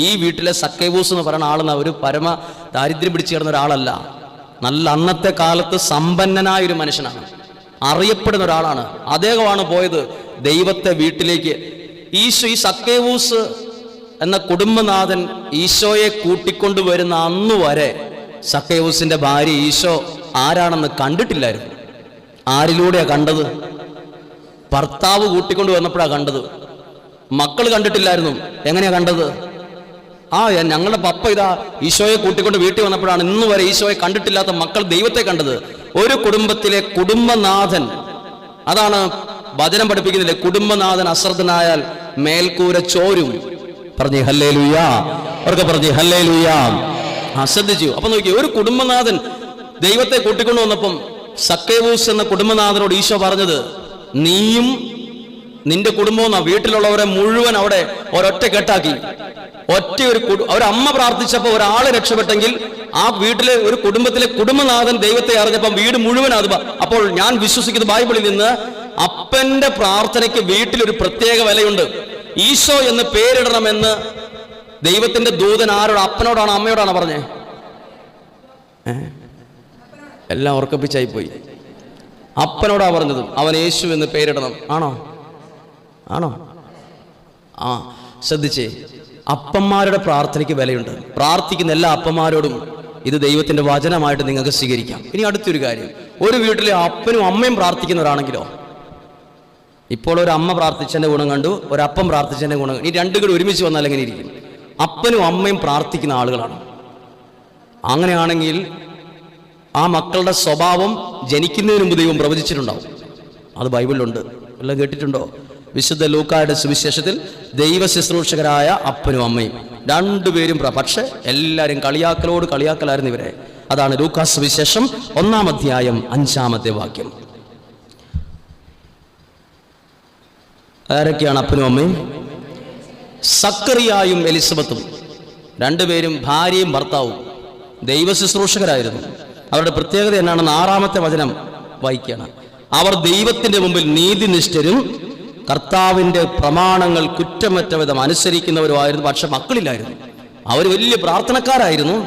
ഈ വീട്ടിലെ സക്കേവൂസ് എന്ന് പറയുന്ന ആളെന്ന ഒരു പരമ ദാരിദ്ര്യം പിടിച്ചു കിടന്ന ഒരാളല്ല. നല്ല അന്നത്തെ കാലത്ത് സമ്പന്നനായ ഒരു മനുഷ്യനാണ്, അറിയപ്പെടുന്ന ഒരാളാണ്. അദ്ദേഹമാണ് പോയത് ദൈവത്തെ വീട്ടിലേക്ക്. ഈശോ, ഈ സക്കേവൂസ് എന്ന കുടുംബനാഥൻ ഈശോയെ കൂട്ടിക്കൊണ്ടുവരുന്ന അന്നു വരെ സക്കേവൂസിന്റെ ഭാര്യ ഈശോ ആരാണെന്ന് കണ്ടിട്ടില്ലായിരുന്നു. ആരിലൂടെയാ കണ്ടത്? ഭർത്താവ് കൂട്ടിക്കൊണ്ട് വന്നപ്പോഴാണ് കണ്ടത്. മക്കൾ കണ്ടിട്ടില്ലായിരുന്നു. എങ്ങനെയാ കണ്ടത്? ഞങ്ങളുടെ പപ്പ ഇതാ ഈശോയെ കൂട്ടിക്കൊണ്ട് വീട്ടിൽ വന്നപ്പോഴാണ് ഇന്നു വരെ ഈശോയെ കണ്ടിട്ടില്ലാത്ത മക്കൾ ദൈവത്തെ കണ്ടത്. ഒരു കുടുംബത്തിലെ കുടുംബനാഥൻ, അതാണ് വചനം പഠിപ്പിക്കുന്നില്ലേ, കുടുംബനാഥൻ അശ്രദ്ധനായാൽ മേൽക്കൂര ചോരും. പറഞ്ഞേ ഹല്ലേലൂയാ, അവർക്ക് പറഞ്ഞേ ഹല്ലേലൂയാ. ശ്രദ്ധിച്ചു. അപ്പൊ നോക്കിയേ, ഒരു കുടുംബനാഥൻ ദൈവത്തെ കൂട്ടിക്കൊണ്ടു വന്നപ്പം സക്കേവൂസ് എന്ന കുടുംബനാഥനോട് ഈശോ പറഞ്ഞത്, നീയും നിന്റെ കുടുംബവും വീട്ടിലുള്ളവരെ മുഴുവൻ അവിടെ ഒരൊറ്റ കെട്ടാക്കി. ഒരമ്മ പ്രാർത്ഥിച്ചപ്പോൾ ഒരാള് രക്ഷപ്പെട്ടെങ്കിൽ ആ വീട്ടിലെ ഒരു കുടുംബത്തിലെ കുടുംബനാഥൻ ദൈവത്തെ അറിഞ്ഞപ്പം വീട് മുഴുവൻ അത്. അപ്പോൾ ഞാൻ വിശ്വസിക്കുന്ന ബൈബിളിൽ നിന്ന് അപ്പന്റെ പ്രാർത്ഥനയ്ക്ക് വീട്ടിലൊരു പ്രത്യേക വിലയുണ്ട്. ഈശോ എന്ന് പേരിടണമെന്ന് ദൈവത്തിന്റെ ദൂതൻ ആരോട്? അപ്പനോടാണോ അമ്മയോടാണോ പറഞ്ഞേ? എല്ലാം ഉറക്കപ്പിച്ചായി പോയി. അപ്പനോടാ പറഞ്ഞത്, അവൻ യേശു എന്ന് പേരിടണം. ആണോ? ശ്രദ്ധിച്ചേ, അപ്പന്മാരുടെ പ്രാർത്ഥനയ്ക്ക് വിലയുണ്ട്. പ്രാർത്ഥിക്കുന്ന എല്ലാ അപ്പന്മാരോടും ഇത് ദൈവത്തിന്റെ വചനമായിട്ട് നിങ്ങൾക്ക് സ്വീകരിക്കാം. ഇനി അടുത്തൊരു കാര്യം, ഒരു വീട്ടിലെ അപ്പനും അമ്മയും പ്രാർത്ഥിക്കുന്നവരാണെങ്കിലോ, ഇപ്പോൾ ഒരു അമ്മ പ്രാർത്ഥിച്ചതിന്റെ ഗുണം കണ്ടു, ഒരപ്പൻ പ്രാർത്ഥിച്ചതിന്റെ ഗുണം കണ്ടു. ഈ രണ്ടും കൂടി ഒരുമിച്ച് വന്നാൽ എങ്ങനെ ഇരിക്കും? അപ്പനും അമ്മയും പ്രാർത്ഥിക്കുന്ന ആളുകളാണ്. അങ്ങനെയാണെങ്കിൽ ആ മക്കളുടെ സ്വഭാവം ജനിക്കുന്നതിന് മുമ്പ് ദൈവം പ്രവചിച്ചിട്ടുണ്ടാവും. അത് ബൈബിളിലുണ്ട്. എല്ലാം കേട്ടിട്ടുണ്ടോ? വിശുദ്ധ ലൂക്കായുടെ സുവിശേഷത്തിൽ ദൈവ ശുശ്രൂഷകരായ അപ്പനും അമ്മയും രണ്ടുപേരും, പക്ഷെ എല്ലാവരും കളിയാക്കലായിരുന്നു ഇവരെ. അതാണ് ലൂക്കാ സുവിശേഷം 1-ാം അധ്യായം 5-ാമത്തെ വാക്യം. ആരൊക്കെയാണ് അപ്പനും അമ്മയും? സക്കറിയായും എലിസബത്തും, രണ്ടുപേരും ഭാര്യയും ഭർത്താവും ദൈവ ശുശ്രൂഷകരായിരുന്നു. അവരുടെ പ്രത്യേകത എന്നാണെന്ന് 6-ാമത്തെ വചനം വായിക്കുകയാണ്. അവർ ദൈവത്തിന്റെ മുമ്പിൽ നീതിനിഷ്ഠരും കർത്താവിന്റെ പ്രമാണങ്ങൾ കുറ്റമറ്റ വിധം അനുസരിക്കുന്നവരുമായിരുന്നു. പക്ഷെ മക്കളില്ലായിരുന്നു. അവർ വലിയ പ്രാർത്ഥനക്കാരായിരുന്നു,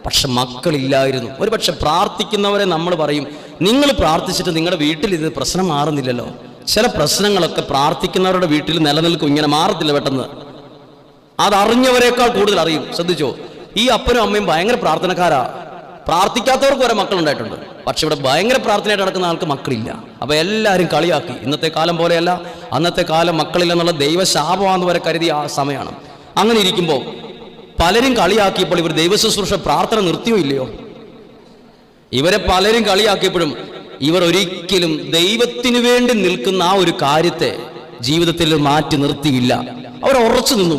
പക്ഷെ മക്കളില്ലായിരുന്നു. ഒരു പക്ഷെ പ്രാർത്ഥിക്കുന്നവരെ നമ്മൾ പറയും, നിങ്ങൾ പ്രാർത്ഥിച്ചിട്ട് നിങ്ങളുടെ വീട്ടിൽ ഇത് പ്രശ്നം മാറുന്നില്ലല്ലോ. ചില പ്രശ്നങ്ങളൊക്കെ പ്രാർത്ഥിക്കുന്നവരുടെ വീട്ടിൽ നിലനിൽക്കും, ഇങ്ങനെ മാറത്തില്ല പെട്ടെന്ന്. അതറിഞ്ഞവരെക്കാൾ കൂടുതൽ അറിയും. ശ്രദ്ധിച്ചോ, ഈ അപ്പനും അമ്മയും ഭയങ്കര പ്രാർത്ഥനക്കാരാ. പ്രാർത്ഥിക്കാത്തവർക്ക് വരെ മക്കളുണ്ടായിട്ടുണ്ട്, പക്ഷെ ഇവിടെ ഭയങ്കര പ്രാർത്ഥനയായിട്ട് നടക്കുന്ന ആൾക്ക് മക്കളില്ല. അപ്പൊ എല്ലാവരും കളിയാക്കി. ഇന്നത്തെ കാലം പോലെയല്ല, അന്നത്തെ കാലം മക്കളില്ലെന്നുള്ള ദൈവശാപമാണെന്ന് വരെ കരുതിയ ആ സമയമാണ്. അങ്ങനെ ഇരിക്കുമ്പോൾ പലരും കളിയാക്കിയപ്പോൾ ഇവർ ദൈവശുശ്രൂഷ പ്രാർത്ഥന നിർത്തിയോ ഇല്ലയോ? ഇവരെ പലരും കളിയാക്കിയപ്പോഴും ഇവർ ഒരിക്കലും ദൈവത്തിനു വേണ്ടി നിൽക്കുന്ന ആ ഒരു കാര്യത്തെ ജീവിതത്തിൽ മാറ്റി നിർത്തിയില്ല. അവർ ഉറച്ചു നിന്നു.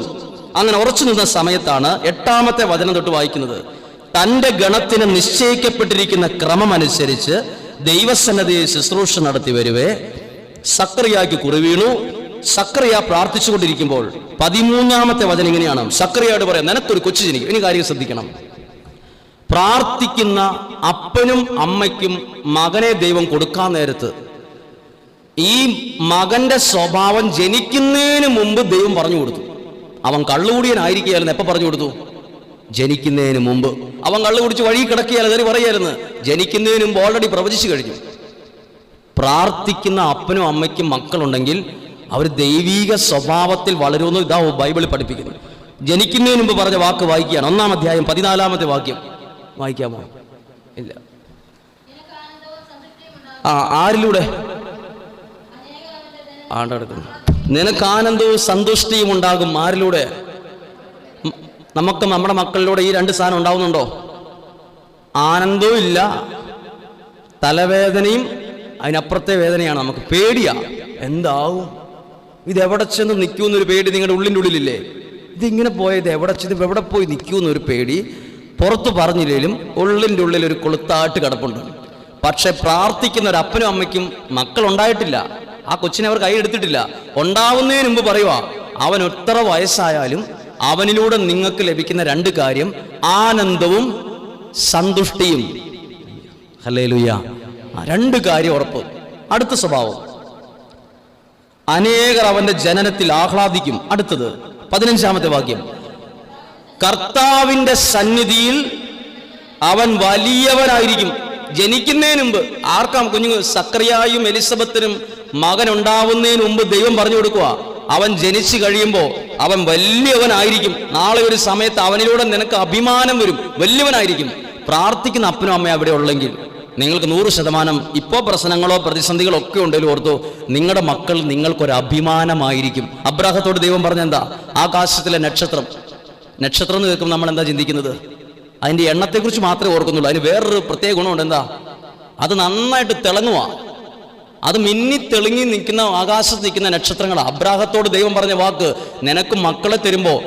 അങ്ങനെ ഉറച്ചു നിന്ന സമയത്താണ് 8-ാമത്തെ വചനം തൊട്ട് വായിക്കുന്നത്. തൻ്റെ ഗണത്തിന് നിശ്ചയിക്കപ്പെട്ടിരിക്കുന്ന ക്രമമനുസരിച്ച് ദൈവസന്നദ്ധിയിൽ ശുശ്രൂഷ നടത്തി വരുവേ സക്കറിയായ്ക്ക് കുറിവീണു. സക്കറിയ പ്രാർത്ഥിച്ചുകൊണ്ടിരിക്കുമ്പോൾ 13-ാമത്തെ വചനം ഇങ്ങനെയാണ്. സക്കറിയോട് പറയാം, നിനക്കൊരു കൊച്ചു ജനിക്കും. ഇനി കാര്യം ശ്രദ്ധിക്കണം. പ്രാർത്ഥിക്കുന്ന അപ്പനും അമ്മയ്ക്കും മകനെ ദൈവം കൊടുക്കാൻ നേരത്ത് ഈ മകന്റെ സ്വഭാവം ജനിക്കുന്നതിന് മുമ്പ് ദൈവം പറഞ്ഞു കൊടുത്തു. അവൻ കള്ളുകൂടിയനായിരിക്കുകയായിരുന്നു. എപ്പോൾ പറഞ്ഞു കൊടുത്തു? ജനിക്കുന്നതിന് മുമ്പ്. അവൻ കള്ളു കുടിച്ച് വഴി കിടക്കുകയല്ല, അതിന് പറയായിരുന്നു. ജനിക്കുന്നതിന് മുമ്പ് ഓൾറെഡി പ്രവചിച്ചു കഴിഞ്ഞു. പ്രാർത്ഥിക്കുന്ന അപ്പനും അമ്മയ്ക്കും മക്കളുണ്ടെങ്കിൽ അവർ ദൈവീക സ്വഭാവത്തിൽ വളരുമെന്ന് ഇതാ ബൈബിളിൽ പഠിപ്പിക്കുന്നു. ജനിക്കുന്നതിന് മുമ്പ് പറഞ്ഞ വാക്ക് വായിക്കുകയാണ്. 1-ാം അധ്യായം 14-ാമത്തെ വാക്യം വായിക്കാമോ? ഇല്ല. ആരിലൂടെ? ആണ്ടെടുക്കുന്നു. നിനക്ക് ആനന്ദവും സന്തുഷ്ടിയും ഉണ്ടാകും. ആരിലൂടെ? നമുക്ക് നമ്മുടെ മക്കളിലൂടെ ഈ രണ്ട് സാധനം ഉണ്ടാവുന്നുണ്ടോ? ആനന്ദവും ഇല്ല, തലവേദനയും അതിനപ്പുറത്തെ വേദനയാണ്. നമുക്ക് പേടിയാ, എന്താവും, ഇതെവിടെ ചെന്ന് നിൽക്കുമെന്നൊരു പേടി നിങ്ങളുടെ ഉള്ളിൻ്റെ ഉള്ളിലില്ലേ? ഇതിങ്ങനെ പോയത് എവിടെ പോയി നിൽക്കുമെന്നൊരു പേടി. പുറത്തു പറഞ്ഞില്ലേലും ഉള്ളിൻ്റെ ഉള്ളിൽ ഒരു കൊളുത്താട്ട് കിടപ്പുണ്ട്. പക്ഷെ പ്രാർത്ഥിക്കുന്ന ഒരു അപ്പനും അമ്മയ്ക്കും മക്കളുണ്ടായിട്ടില്ല. ആ കൊച്ചിനെ അവർ കൈയെടുത്തിട്ടില്ല. ഉണ്ടാവുന്നതിന് മുമ്പ് പറയുവാ, അവൻ എത്ര വയസ്സായാലും അവനിലൂടെ നിങ്ങൾക്ക് ലഭിക്കുന്ന രണ്ട് കാര്യം ആനന്ദവും സന്തുഷ്ടിയും. ഹല്ലേലൂയ. രണ്ട് കാര്യം ഉറപ്പ്. അടുത്ത സ്വഭാവം, അനേകർ അവന്റെ ജനനത്തിൽ ആഹ്ലാദിക്കും. അടുത്തത് 15-ാമത്തെ വാക്യം, കർത്താവിൻ്റെ സന്നിധിയിൽ അവൻ വലിയവനായിരിക്കും. ജനിക്കുന്നതിന് മുമ്പ് ആർക്കാം കുഞ്ഞുങ്ങൾ? സക്കറിയായും എലിസബത്തിനും മകൻ ഉണ്ടാവുന്നതിന് മുമ്പ് ദൈവം പറഞ്ഞു കൊടുക്കുക, അവൻ ജനിച്ചു കഴിയുമ്പോൾ അവൻ വലിയവനായിരിക്കും. നാളെ ഒരു സമയത്ത് അവനിലൂടെ നിനക്ക് അഭിമാനം വരും, വലിയവനായിരിക്കും. പ്രാർത്ഥിക്കുന്ന അപ്പനും അമ്മയും അവിടെ ഉള്ളെങ്കിൽ നിങ്ങൾക്ക് 100% ഇപ്പോൾ പ്രശ്നങ്ങളോ പ്രതിസന്ധികളോ ഒക്കെ ഉണ്ടെങ്കിലും ഓർത്തോ, നിങ്ങളുടെ മക്കൾ നിങ്ങൾക്കൊരു അഭിമാനമായിരിക്കും. അബ്രാഹത്തോട് ദൈവം പറഞ്ഞെന്താ? ആകാശത്തിലെ നക്ഷത്രം എന്ന് കേൾക്കുമ്പോൾ നമ്മൾ എന്താ ചിന്തിക്കുന്നത്? അതിൻ്റെ എണ്ണത്തെക്കുറിച്ച് മാത്രമേ ഓർക്കുന്നുള്ളൂ. അതിന് വേറൊരു പ്രത്യേക ഗുണമുണ്ട്. എന്താ? അത് നന്നായിട്ട് തിളങ്ങുക. അത് മിന്നി തെളിങ്ങി നിൽക്കുന്ന ആകാശത്ത് നിൽക്കുന്ന നക്ഷത്രങ്ങളാണ്. അബ്രാഹത്തോട് ദൈവം പറഞ്ഞ വാക്ക്, നിനക്ക് മക്കളെ തരുമ്പോൾ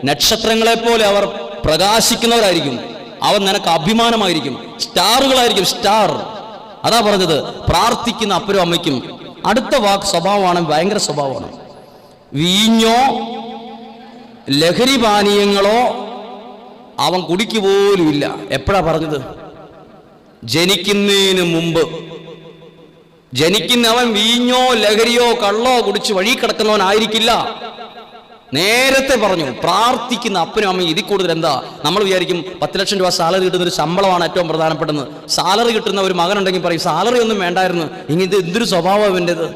നക്ഷത്രങ്ങളെ പോലെ അവർ പ്രകാശിക്കുന്നവരായിരിക്കും, അവൻ നിനക്ക് അഭിമാനമായിരിക്കും, സ്റ്റാറുകളായിരിക്കും, സ്റ്റാർ. അതാ പറഞ്ഞത്. പ്രാർത്ഥിക്കുന്ന അപ്പനും അമ്മയ്ക്കും അടുത്ത വാക്ക് സ്വഭാവമാണ്, ഭയങ്കര സ്വഭാവമാണ്. വീഞ്ഞോ ലഹരി പാനീയങ്ങളോ അവൻ കുടിക്കുപോലുമില്ല. എപ്പോഴാ പറഞ്ഞത്? ജനിക്കുന്നതിന് മുമ്പ്. ജനിക്കുന്നവൻ വീഞ്ഞോ ലഹരിയോ കള്ളോ കുടിച്ച് വഴി കിടക്കുന്നവനായിരിക്കില്ല. നേരത്തെ പറഞ്ഞു. പ്രാർത്ഥിക്കുന്ന അപ്പനും അമ്മയും ഇതിൽ കൂടുതൽ എന്താ? നമ്മൾ വിചാരിക്കും 10 ലക്ഷം രൂപ സാലറി കിട്ടുന്ന ഒരു ശമ്പളമാണ് ഏറ്റവും പ്രധാനപ്പെട്ടത്. സാലറി കിട്ടുന്ന ഒരു മകനുണ്ടെങ്കിൽ പറയും, സാലറി ഒന്നും വേണ്ടായിരുന്നു, ഇങ്ങനെ എന്തൊരു സ്വഭാവം ഇവൻ്റെത്.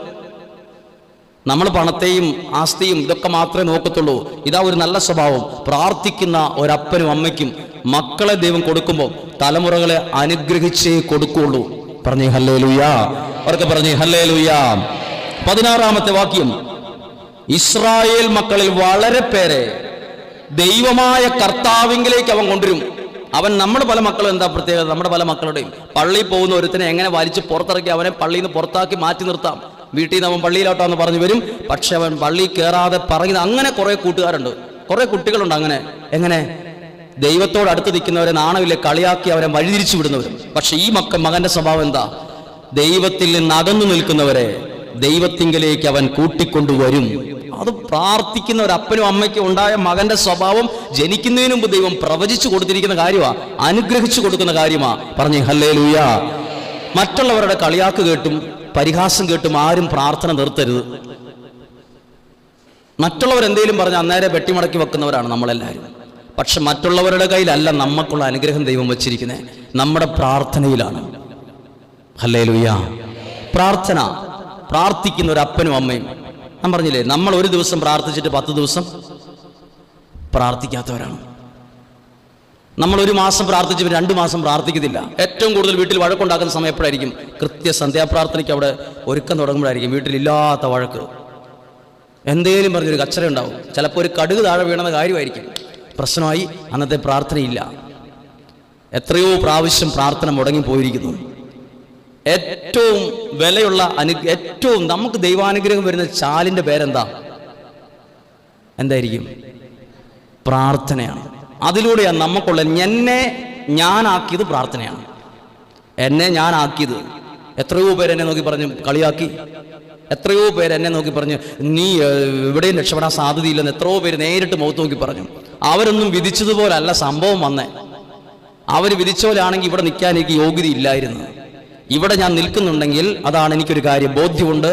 നമ്മൾ പണത്തെയും ആസ്തിയും ഇതൊക്കെ മാത്രമേ നോക്കത്തുള്ളൂ. ഇതാ ഒരു നല്ല സ്വഭാവം. പ്രാർത്ഥിക്കുന്ന ഒരപ്പനും അമ്മയ്ക്കും മക്കളെ ദൈവം കൊടുക്കുമ്പോൾ തലമുറകളെ അനുഗ്രഹിച്ചേ കൊടുക്കുള്ളൂ. പറഞ്ഞേ ഹല്ലേലൂയാ. അവർക്ക് പറഞ്ഞേ ഹല്ലേലൂയാ. 16-ാമത്തെ വാക്യം, ഇസ്രായേൽ മക്കളിൽ വളരെ പേരെ ദൈവമായ കർത്താവിങ്കിലേക്ക് അവൻ കൊണ്ടുവരും. അവൻ നമ്മുടെ പല മക്കളും എന്താ പ്രത്യേകത? നമ്മുടെ പല മക്കളുടെയും പള്ളിയിൽ പോകുന്ന ഒരുത്തിനെ എങ്ങനെ വലിച്ച് പുറത്തിറക്കി അവനെ പള്ളിയിൽ നിന്ന് പുറത്താക്കി മാറ്റി നിർത്താം. വീട്ടിൽ നിന്ന് അവൻ പള്ളിയിലോട്ടാന്ന് പറഞ്ഞു വരും, പക്ഷെ അവൻ പള്ളിയിൽ കയറാതെ പറയുന്നത്. അങ്ങനെ കുറെ കൂട്ടുകാരുണ്ട്, കുറെ കുട്ടികളുണ്ട്. അങ്ങനെ എങ്ങനെ? ദൈവത്തോട് അടുത്ത് നിൽക്കുന്നവരെ നാണമില്ല കളിയാക്കി അവരെ വഴിതിരിച്ചു വിടുന്നവരും. പക്ഷെ ഈ മകന്റെ സ്വഭാവം എന്താ? ദൈവത്തിൽ നിന്ന് അകന്നു നിൽക്കുന്നവരെ ദൈവത്തിങ്കലേക്ക് അവൻ കൂട്ടിക്കൊണ്ടുവരും. അത് പ്രാർത്ഥിക്കുന്ന ഒരു അപ്പനും അമ്മയ്ക്കും ഉണ്ടായ മകന്റെ സ്വഭാവം ജനിക്കുന്നതിന് മുമ്പ് ദൈവം പ്രവചിച്ചു കൊടുത്തിരിക്കുന്ന കാര്യമാ, അനുഗ്രഹിച്ചു കൊടുക്കുന്ന കാര്യമാ. പറഞ്ഞേ ഹല്ലേലൂയാ. മറ്റുള്ളവരുടെ കളിയാക്ക് കേട്ടും പരിഹാസം കേട്ടും ആരും പ്രാർത്ഥന നിർത്തരുത്. മറ്റുള്ളവരെന്തേലും പറഞ്ഞ് അന്നേരം വെട്ടിമടക്കി വെക്കുന്നവരാണ് നമ്മളെല്ലാവരും. പക്ഷെ മറ്റുള്ളവരുടെ കയ്യിലല്ല നമുക്കുള്ള അനുഗ്രഹം ദൈവം വച്ചിരിക്കുന്നത്, നമ്മുടെ പ്രാർത്ഥനയിലാണ്. ഹല്ലേലൂയാ. പ്രാർത്ഥിക്കുന്ന ഒരു അപ്പനും അമ്മയും. ഞാൻ പറഞ്ഞില്ലേ, നമ്മൾ ഒരു ദിവസം പ്രാർത്ഥിച്ചിട്ട് 10 ദിവസം പ്രാർത്ഥിക്കാത്തവരാണ്. നമ്മൾ ഒരു മാസം പ്രാർത്ഥിച്ച് 2 മാസം പ്രാർത്ഥിക്കുന്നില്ല. ഏറ്റവും കൂടുതൽ വീട്ടിൽ വഴക്കുണ്ടാക്കുന്ന സമയം എപ്പോഴായിരിക്കും? കൃത്യ സന്ധ്യാപ്രാർത്ഥനയ്ക്ക് അവിടെ ഒരുക്കം തുടങ്ങുമ്പോഴായിരിക്കും വീട്ടിലില്ലാത്ത വഴക്ക്. എന്തേലും പറഞ്ഞൊരു കച്ചറ ഉണ്ടാവും. ചിലപ്പോൾ ഒരു കടുക് താഴെ വീണെന്ന കാര്യമായിരിക്കും. പ്രശ്നമായി. അന്നത്തെ പ്രാർത്ഥനയില്ല. എത്രയോ പ്രാവശ്യം പ്രാർത്ഥന മുടങ്ങിപ്പോയിരിക്കുന്നു. ഏറ്റവും വിലയുള്ള ഏറ്റവും നമുക്ക് ദൈവാനുഗ്രഹം വരുന്ന ചാലിൻ്റെ പേരെന്താ? എന്തായിരിക്കും? പ്രാർത്ഥനയാണ്. അതിലൂടെയാണ് നമുക്കുള്ള എന്നെ ഞാനാക്കിയത് പ്രാർത്ഥനയാണ്. എന്നെ ഞാനാക്കിയത്. എത്രയോ പേര് എന്നെ നോക്കി പറഞ്ഞ് കളിയാക്കി. എത്രയോ പേര് എന്നെ നോക്കി പറഞ്ഞ് നീ ഇവിടെയും രക്ഷപ്പെടാൻ സാധ്യതയില്ലെന്ന് എത്രയോ പേര് നേരിട്ട് മുഖത്ത് നോക്കി പറഞ്ഞു. അവരൊന്നും വിധിച്ചതുപോലല്ല സംഭവം വന്നേ. അവർ വിധിച്ച പോലെയാണെങ്കിൽ ഇവിടെ നിൽക്കാൻ എനിക്ക് യോഗ്യതയില്ലായിരുന്നു. ഇവിടെ ഞാൻ നിൽക്കുന്നുണ്ടെങ്കിൽ അതാണ് എനിക്കൊരു കാര്യം ബോധ്യമുണ്ട്.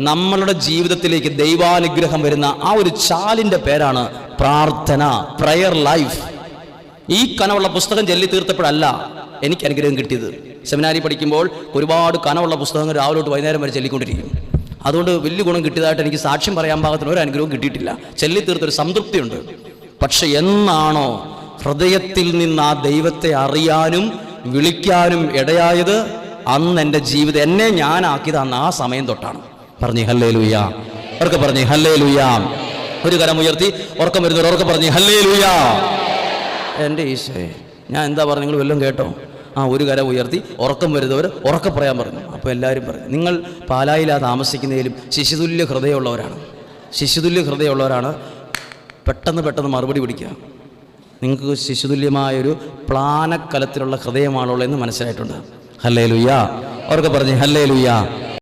നമ്മളുടെ ജീവിതത്തിലേക്ക് ദൈവാനുഗ്രഹം വരുന്ന ആ ഒരു ചാലിൻ്റെ പേരാണ് പ്രാർത്ഥന, പ്രയർ ലൈഫ്. ഈ കനവുള്ള പുസ്തകം ചൊല്ലി തീർത്തപ്പോഴല്ല എനിക്ക് അനുഗ്രഹം കിട്ടിയത്. സെമിനാരി പഠിക്കുമ്പോൾ ഒരുപാട് കനവുള്ള പുസ്തകങ്ങൾ രാവിലെ തൊട്ട് വൈകുന്നേരം വരെ ചൊല്ലിക്കൊണ്ടിരിക്കും. അതുകൊണ്ട് വലിയ ഗുണം കിട്ടിയതായിട്ട് എനിക്ക് സാക്ഷ്യം പറയാൻ പാകത്തിന് ഒരു അനുഗ്രഹവും കിട്ടിയിട്ടില്ല. ചൊല്ലി തീർത്തൊരു സംതൃപ്തിയുണ്ട്. പക്ഷെ എന്നാണോ ഹൃദയത്തിൽ നിന്ന് ആ ദൈവത്തെ അറിയാനും വിളിക്കാനും ഇടയായത്, അന്ന് എൻ്റെ ജീവിതം എന്നെ ഞാനാക്കിയത് അന്ന് ആ സമയം തൊട്ടാണ്. പറഞ്ഞേ ഹല്ലേലൂയാ. അവർക്ക് പറഞ്ഞേ ഹല്ലേലൂയാ. ഒരു കരം ഉയർത്തി ഉറക്കം വരുന്നവർ ഉറക്കം പറഞ്ഞേ ഹല്ലേലൂയാ. എൻ്റെ ഈശോയെ, ഞാൻ എന്താ പറഞ്ഞു? നിങ്ങൾ വല്ലതും കേട്ടോ? ഒരു കരം ഉയർത്തി ഉറക്കം വരുന്നവർ ഉറക്കം പറയാൻ പറഞ്ഞു. അപ്പോൾ എല്ലാവരും പറഞ്ഞു, നിങ്ങൾ പാലായിലാ താമസിക്കുന്നതിലും ശിശുതുല്യ ഹൃദയമുള്ളവരാണ്. പെട്ടെന്ന് മറുപടി പിടിക്കുക. നിങ്ങൾക്ക് ശിശുതുല്യമായൊരു പ്ലാനക്കലത്തിലുള്ള ഹൃദയമാണുള്ളതെന്ന് മനസ്സിലായിട്ടുണ്ട്. ഹല്ലേലൂയാ. അവർക്ക് പറഞ്ഞേ ഹല്ലേലൂയാ.